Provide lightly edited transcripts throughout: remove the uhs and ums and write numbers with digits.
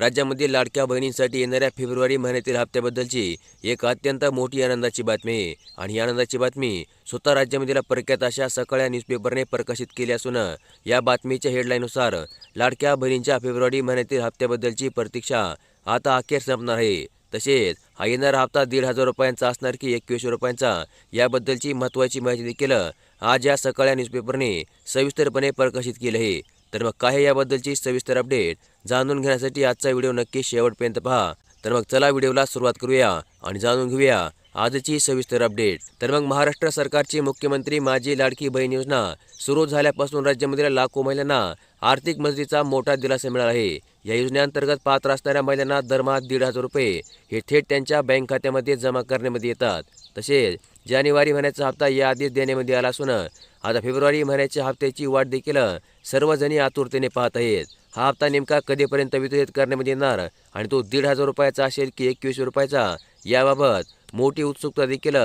राज्यामध्ये लाडक्या बहिणींसाठी येणाऱ्या फेब्रुवारी महिन्यातील हप्त्याबद्दलची एक अत्यंत मोठी आनंदाची बातमी आहे आणि ही आनंदाची बातमी स्वतः राज्यामधील प्रख्यात अशा सकाळच्या न्यूजपेपरने प्रकाशित केली असून या बातमीच्या हेडलाईननुसार लाडक्या बहिणींच्या फेब्रुवारी महिन्यातील हप्त्याबद्दलची प्रतीक्षा आता अखेर संपणार आहे। तसेच हा येणारा हप्ता 1,500 रुपयांचा असणार की 2100 रुपयांचा याबद्दलची महत्त्वाची माहिती देखील आज या सकाळच्या न्यूजपेपरने सविस्तरपणे प्रकाशित केली आहे। तर मग काय याबद्दलची सविस्तर अपडेट जाणून घेण्यासाठी आजचा व्हिडिओ नक्की शेवटपर्यंत पहा। तर मग चला व्हिडिओला सुरुवात करूया आणि जाणून घेऊया आजची सविस्तर अपडेट। तर मग महाराष्ट्र सरकारची मुख्यमंत्री माझी लाडकी बहीण योजना सुरू झाल्यापासून राज्यामधील लाखो महिलांना आर्थिक मदतीचा मोठा दिलासा मिळाला आहे। या योजनेअंतर्गत पात्र असणाऱ्या महिलांना दरमहा 1,500 रुपये हे थेट त्यांच्या बँक खात्यामध्ये जमा करण्यामध्ये येतात। तसेच जानेवारी महिन्याचा हप्ता याआधीच देण्यामध्ये आला असून आता फेब्रुवारी महिन्याच्या हप्त्याची वाट देखील सर्वजणी आतुरतेने पाहत आहेत। हा हप्ता नेमका कधीपर्यंत वितरित करण्यामध्ये येणार आणि तो 1,500 रुपयाचा असेल की 2100 रुपयाचा याबाबत मोठी उत्सुकता देखील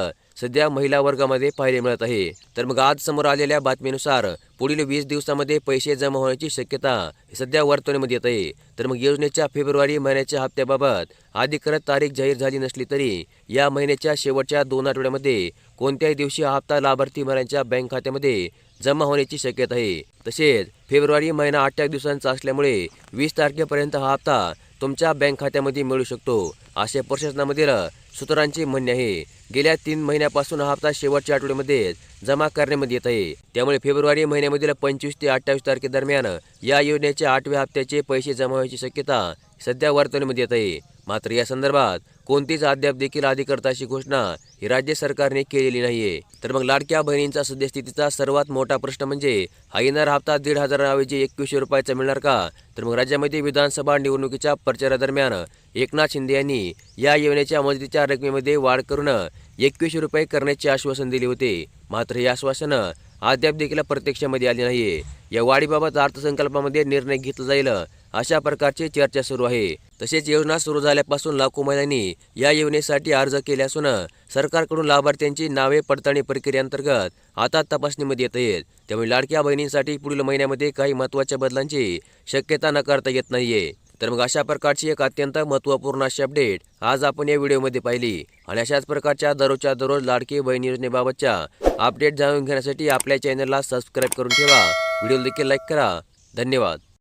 सध्या महिला वर्गामध्ये पाहायला मिळत आहे। तर मग आज समोर आलेल्या बातमीनुसार पुढील 20 दिवसांमध्ये पैसे जमा होण्याची शक्यता सध्या वर्तवण्यामध्ये येत आहे। तर मग योजनेच्या फेब्रुवारी महिन्याच्या हप्त्याबाबत अधिकृत तारीख जाहीर झाली नसली तरी या महिन्याच्या शेवटच्या 2 आठवड्यामध्ये कोणत्याही दिवशी हा हप्ता लाभार्थी महिलांच्या बँक खात्यामध्ये जमा होण्याची शक्यता आहे। तसेच फेब्रुवारी महिना 8 दिवसांचा असल्यामुळे 20 तारखेपर्यंत हा हप्ता तुमच्या बँक खात्यामध्ये मिळू शकतो असे प्रशासनामधील सूत्रांचे म्हणणे आहे। गेल्या 3 महिन्यापासून हा हप्ता शेवटच्या आठवड्यामध्ये जमा करण्यामध्ये येत आहे। त्यामुळे फेब्रुवारी महिन्यामधील 25 ते 28 तारखेदरम्यान या योजनेच्या 8व्या हप्त्याचे पैसे जमा होण्याची शक्यता सध्या वर्तवण्यामध्ये येत आहे। मात्र या संदर्भात कोणतीच अद्याप देखील अधिकृत अशी घोषणा ही राज्य सरकारने केलेली नाहीये। तर मग लाडक्या बहिणींचा सद्यस्थितीचा सर्वात मोठा प्रश्न म्हणजे हा येणारा हप्ता 1,500 ऐवजी 2100 रुपयाचा मिळणार का? तर मग राज्यामध्ये विधानसभा निवडणुकीच्या प्रचारादरम्यान एकनाथ शिंदे यांनी या योजनेच्या मदतीच्या रकमेमध्ये वाढ करून 2100 रुपये करण्याचे आश्वासन दिले होते। मात्र हे आश्वासन अद्याप देखील प्रत्यक्षामध्ये आले नाहीये। या वाढीबाबत अर्थसंकल्पामध्ये निर्णय घेतला जाईल अशा प्रकारची चर्चा सुरू आहे। तसेच योजना सुरू झाल्यापासून लाखो महिलांनी या योजनेसाठी अर्ज केले असून सरकारकडून लाभार्थ्यांची नावे पडताळणी प्रक्रियेअंतर्गत आता तपासणीमध्ये येत आहेत। त्यामुळे लाडक्या बहिणींसाठी पुढील महिन्यामध्ये काही महत्त्वाच्या बदलांची शक्यता नाकारता येत नाहीये। तर मग अशा प्रकारची एक अत्यंत महत्त्वपूर्ण अशी अपडेट आज आपण या व्हिडिओमध्ये पाहिली आणि अशाच प्रकारच्या दररोजच्या दररोज लाडकी बहीण योजनेबाबतच्या अपडेट जाणून घेण्यासाठी आपल्या चॅनलला सबस्क्राईब करून ठेवा। व्हिडिओ देखील लाईक करा। धन्यवाद।